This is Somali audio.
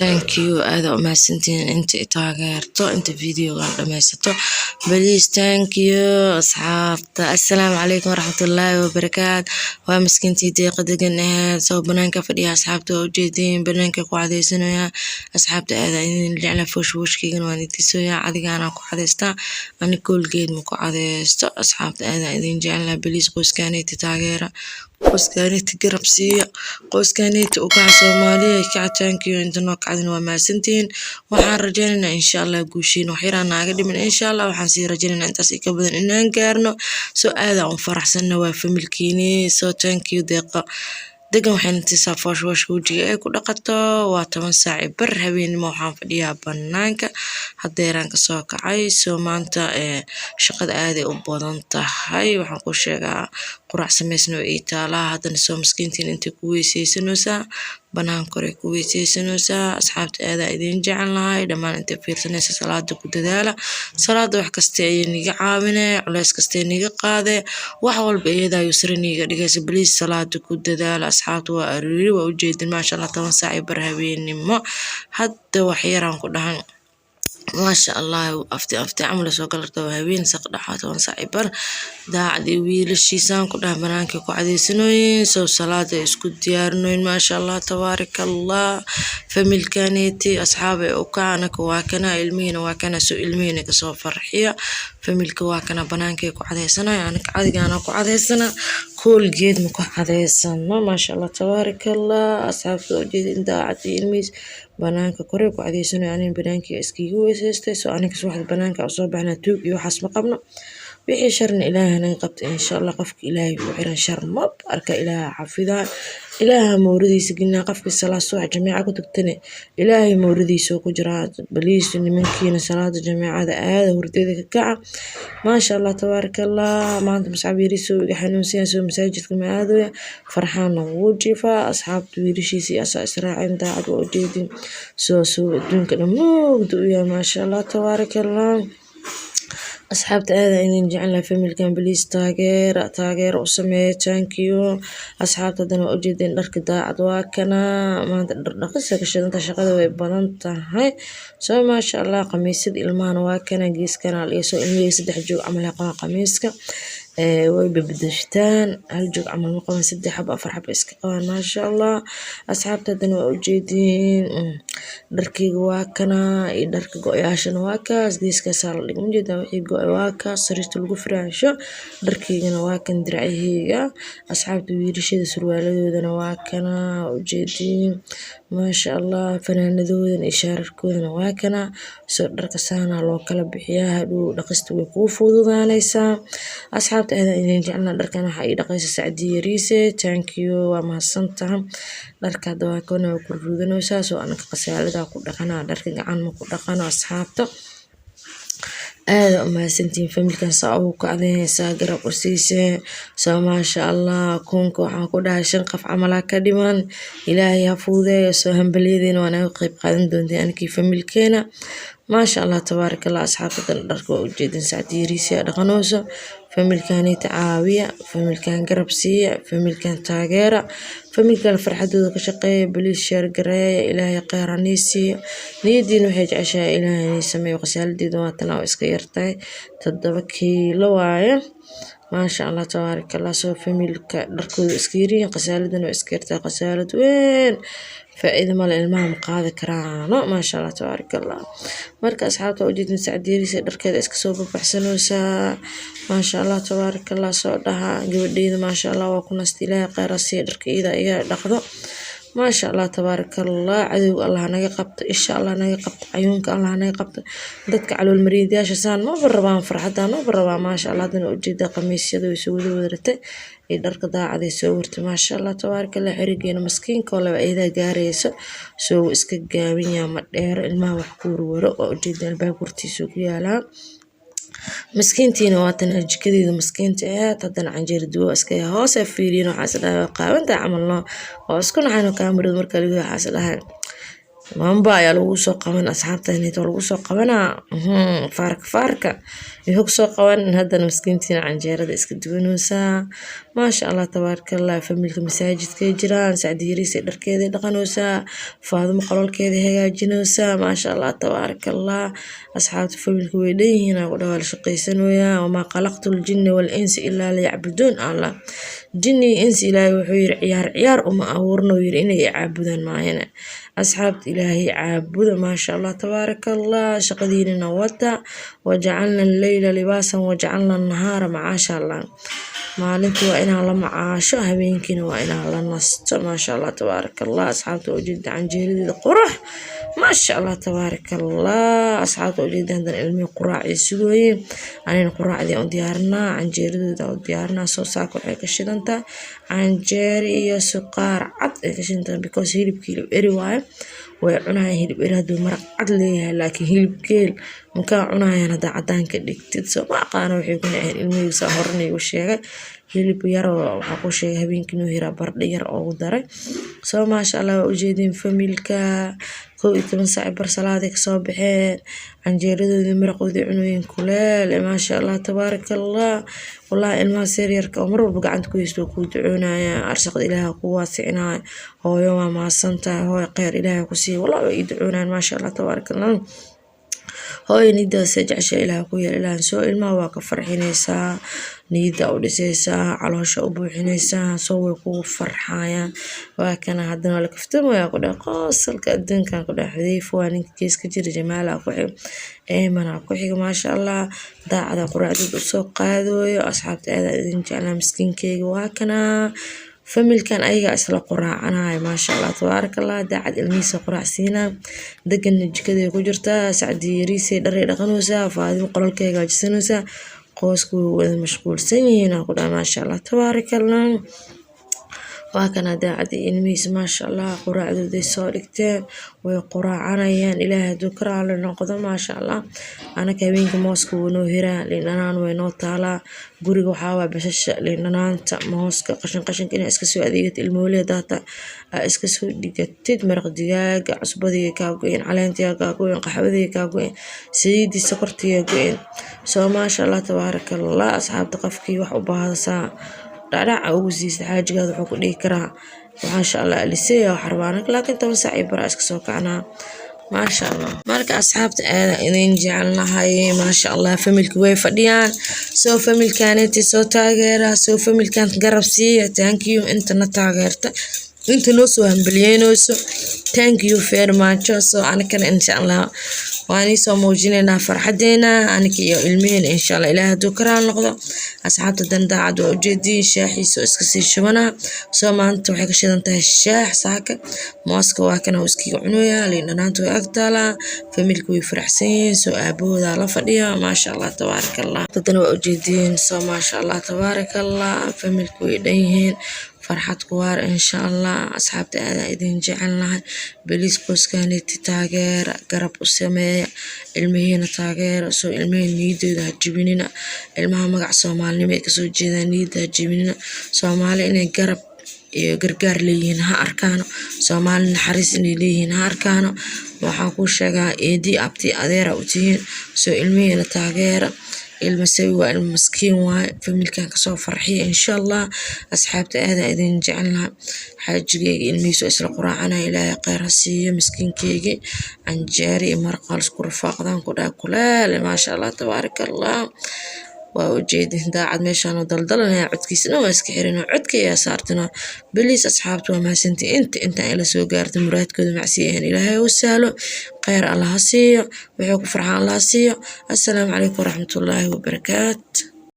thank you aada u mahadsantihiin inta i taageerto inta videogan dhammaysato please thank you asxaabta assalaamu calaykum waraxmatullaahi wabarakaatu waa miskiintii deeqa degan ahayd soo banaanka fadhiya asxaabta waa ujeediin banaanka ku cadaysanaya asxaabta aada idin jecla foshwoshkeygan waan idisoyaa adigaana ku cadaystaa ani koolgeed ma ku cadaysto asxaabta aada idin jecla please qoyskaanayta taageera qoyskaanayta garab siiya qoyskaanayta ugaca soomaaliya kacataankiyo inta noo kacdin waa mahadsantihiin waxaan rajaynaynaa insha allah guushiin wax yaraan naaga dhiman insha allah waxaan sii rajaynaynaa intaas ka badan inaan gaarno soo aada u faraxsanna waa familkiini soo thank you deeqa degan waxayna tisaa foshwoshka wejiga ay ku dhaqato waa 10 saac bar habeenimo waxaan fadhiyaa banaanka hadeeraan kasoo kacay soo maanta shaqada aaday u badan tahay waxaan ku sheegaa qurac samaysno ii taalaa haddana soo miskiintiin inta ku weysaysanaysaa banaan kore ku weysaysanaysaa asxaabta aada idin jecel lahay dhammaan inta fiirsanaysa salaada ku dadaala salaada wax kasta ay niga caawinay culays kasta niga qaaday wax walba iyada yusra niga dhigaysa please salaada ku dadaala asxaabta waa aroori waa ujeedin maasha Allah 10 saac bar habeenimo hadda wax yaraan ku dhahan ما شاء الله أفتي عمله سوق التوهبين سقدحات ونصعبر داعدي ويل الشيسان كلها بنانك قاعدين سنوين سو صلاة اسكت ديارنوين ما شاء الله تبارك الله فملكانيتي أصحابي وكانك واكنا علمين واكنا سو علمين كسو فرحية فملك واكنا بنانك قاعدين سنة يعني قاعدين أنا قاعدين سنة كل جيد مقاعدين سنة ما شاء الله تبارك الله أصحاب جيد داعدي علميز banaanka kore ku cadeysano aanin banaanka iskiga weesaystay soo aniga wax banaanka soo baxna tuug iyo waxas ma qabno wixii sharna ilaahana qabta insha Allah qofka ilaahay ku xiran shar ma arka ilaaha xafida ilaaha mawridiisa gina qofka salaad soo jamiica ku tagtane ilaahay mawridiisa ku jira baliis nimankiina salaada jamiicada aada hurdada ka kaca ma sha Allah tabarakallah maanta mas'abiiri soo xanuunsan soo masaajidka ma aadaya farxaan ugu jifa asxaabtu wiilashiisa asaa israacin daacad oo jeedin soo adduunka dhammaad u yaa ma sha Allah tabarakallah asxaabta aada idin jecel familkan please taageer u sameeyo thank you asxaabta dana u jeedin dharka daacad waa kana maanta dhar dhaqisa ka shaqada shaqada way badan tahay soo ma sha Allah qamiisad ilmaana waa kana geeskana iyo soo ilmihiisa 3 joog amal qamiiska way bedeshtaan hal joog amal ma qaban 3 xabo 4 xabo iska qaban ma sha Allah asxaabta dana u jeedin dharkiga waa kana iyo dharka go'yaashana waa kaas geeska saar dhig ma jeedaa wixii go'ay waa kaas sariirta lagu firaasho dharkigana waa kan diracayga asxaabta wiilashada surwaaladoodana waa kana u jeedin ma sha Allah fanaanadoodan iyo shaararkoodana waa kana soo dharka saana loo kala bixiyaa hadhow dhaqista way ku fududaanaysaa asxaabta aada idin jeclaa dharkan waxa ay dhaqaysa Saacidi Yariise thank you waa mahadsantahay dharka dawaa kuna ku ruudanaysaa soo anaka qasaalada ku dhaqanaa dharka gacan ma ku dhaqano asxaabta aada u mahadsantihiin familkan saa ugu kacdaysa garab u siisay soo ma sha Allah kunka waxaan ku dhahay 5 qof camal ka dhiman ilaahay ha fuudeeyo soo hambaliyadina waan uga qayb qaadan doontaa ankii familkeena ما شاء الله تبارك الله أصحابك الدرك وجدين ساعتي ريسيا دقنوسو فملكاني تعاوية فملكان قرب سيع فملكان تاجرة فملكان فرحة دوك شقية بليش شر قراية إلهي قيرانيسي نيدين وحيج عشاء إلهي سمي وغسال دي دواتنا وإسكيرتاي تدبكي لواية ما شاء الله تبارك الله سو فملك دركو إسكيرين قسالدن وإسكيرتا قسالد وين فإذا ما الإلمام قاعدة كرانو ما شاء الله تبارك الله مركز أصحابته وجدت سعدي ريسي دركاد إسكسوب بحسنوسا ما شاء الله تبارك الله صعدها قبل ما شاء الله وكنا استيلاء قيرسي درك إذا إيا دقضو ما شاء الله تبارك الله عدو الله نجا قبط إن شاء الله نجا قبط عيونك الله نجا قبط دتك على المريض يا شسان ما بالربان فرحتها ما بالربان ما شاء الله دنا وجد قميص يدو يسوي ودرته يدرك ضاع ذي سورت ما شاء الله تبارك الله حريقين مسكين كله إذا جاريس سو إسك جامين يا مدير الماء وحكور ورق وجد الباب ورتي سوق يالا مسكينتين واتنا جكدي مسكينتها تدنا عن جردو اسكي هوس فيرين وحاسدها قاونتا عملنا واسكن عنو كاميرا marka lagu xaasadahay maamba ayaa lagu soo qaban asxaabta inta lagu soo qabana farka wuxuu soo qaban hadana miskiintina canjeerada iska duwanaysa maasha allah tabaarakallah. Familka masaajidkay jiraan, Sacdi yariisay dharkeeday dhaqanaysaa, Faadimo qololkeeday hagaajinaysaa, maasha allah tabaarakallah. asxaabta familka way dhan yihiin aan ku dhawaal shaqaysanooyaa. wamaa khalaqtul jinni wal insi ilaa liyacbuduun allah. jinni insi ilaahay wuxuu yiri ciyaar uma abuurno yiri inay caabudaan maahane. asxaabta ilaahay caabuda maasha allah tabaarakallah. shaqadiinana wata wajacalna alleyla libaasan wajacalna annahaara macaasha allah. maalintii waa inaan la macaasho, habeenkiina waa inaan la nasto maasha allah tabaarakallah. asxaabta ujeeda canjeeradeeda qurux maasha allah tabaarakallah. asxaabta ujeeda haddana ilmihii quraacay sugooyin, anina quraacdii aan u diyaarinaa, canjeeradeeda aan u diyaarinaa. soo saaka waxay ka shidantaa canjeero iyo suqaar cad ay ka shidantaa because hilibka hilib eri waaye. way cunayaan hilib eri hadduu maraq cad leeyahay, laakiin hilib geel makaa cunayaan haddaa cadaan ka dhigtid. soo ma aqaana waxay ku naceen ilmihiisa horena igu sheegay hilib yaroo waxaa ku sheegay habeenkii noo hiraa bardho yar oogu daray. soo maasha allah waa ujeedin familka 11 saac bar salaaday kasoo baxeen, canjeeradoodii maraqoodii cunooyin kuleel maasha allah tabaarakallah. wallahi ilmaha yaryarka oo mar walba gacanta ku haysto kuu ducoonaya, arsaqda ilaaha ku waasicinaya. hooyo waa mahadsantahay, hooyo kheyr ilaaha ku siiya, wallahi way ii ducoonayaan maasha allah tabaarakallah. hooyo nidaasa jecesha ilaah ku yeel ilaah soo ilmaha waa ka farxinaysaa, niyada u dhisaysaa, caloosha u buuxinaysaa, soo way kugu farxayaan. waa kana haddana la kaftamayaa ku dhahay qosolka adduunkan ku dhahay Xudayfa waa ninka geeska jira, Jamaala ku xig, Eemana ku xig maasha allah. daacada quraacdooda u soo qaadooyo. asxaabta aad idin jeclaa miskiinkeyga waa kana familkan ayaga isla quraacanaya maasha allah tabaarakallah. daacad ilmihiisa quraac siinaa, deganna jikada ku jirtaa, Sacdi yariisay dharay dhaqanaysaa, Faadimo qololkeega hagaajisanaysaa. qoysku wada mashquulsan yihiin aan ku dhahay maasha allah tabaarakallah. waa kana daacad ilmihiisa maasha allah quraacdooday soo dhigteen, way quraacanayaan. ilaahay hadduu ka raali noqdo maasha allah. anaka habeenka mooska wuu noo hiraa, liin dhanaan way noo taalaa. guriga waxaa waa basasha, liin dhanaanta, mooska, qashinka inaa iska soo adeegatid ilmooley daata aa iska soo dhigatid. maraq digaaga, cusbadiga kaa go-een, caleentiga kaa go-een, qaxwadiga kaa go-een, saliidii sokortiga go-een. soo maasha allah tabaarakallah. asxaabta qofkii wax u baahdasaa dhacdhaca ugu siisa xaajigaada wuxuu ku dhihi karaa maasha allah aliseeya wax rabaanak, laakiin 10 saac iyo bara iska soo kacnaa maasha allah. marka asxaabta aada idin jecelnahay maasha allah. familka way fadhiyaan, soo familkaaneti soo taageera, soo familkan garab siiya. thank you intana taageerta, inta noo soo hambalyeynayso, thank you very much. soo anakana insha allah waan soo muujinaynaa farxadeena anaka iyo ilmiheen insha allah ilaahay hadduu ka raali noqdo. asxaabta dan daacad waa ujeediin shaaxiisa iska sii shubanaha. soo maanta waxay ka shidan tahay shaax saaka, mooska waa kana iskiga cunoyaa, liin dhanaanta way agtaalaa. familka way faraxsan yihiin, soo aabahooda la fadhiya maasha allah tabaarakallah. dadana waa ujeediin, soo maasha allah tabaarakallah. familka way dhan yihiin, farxad ku waar insha allah. asxaabta aad idin jecelnahay, beliis qoyskaaneti taageera, garab u sameeya, ilmihiina taageera. soo ilmihiin niyadooda ha jibinina, ilmaha magac soomaalinimo ay kasoo jeedaan, niyada ha jibinina. soomaali inay garab iyo gargaar leeyihiin ha arkaano, soomaali naxariis inay leeyihiin ha arkaano. waxaan kuu sheegaa eedii abti adeera u tihiin, soo ilmihiina taageera. ilma sawi waa ilma maskiin waaye, familkan kasoo farxiya insha allah. asxaabta aada idin jecelnahay, xaajigeyga ilmihiisu isla quraacanaya, ilaahay kheyr ha siiyo. miskiinkeygii canjeero iyo maraqaal isku rafaaqdaan ku dhahay kuleel maasha allah tabaarakallah. waa ujeedin daacad meeshaan daldalanaya, codkiisana waa iska xirin, codka ayaa saartana. beliis asxaabta waa mahadsantii intaan ila soo gaarta muraadkooda macsiyahan ilaahay u sahlo, kheyr allah ha siiyo, wuxuu ku farxaan allah ha siiyo. assalaamu calaykum waraxmatullaahi wabarakaatu.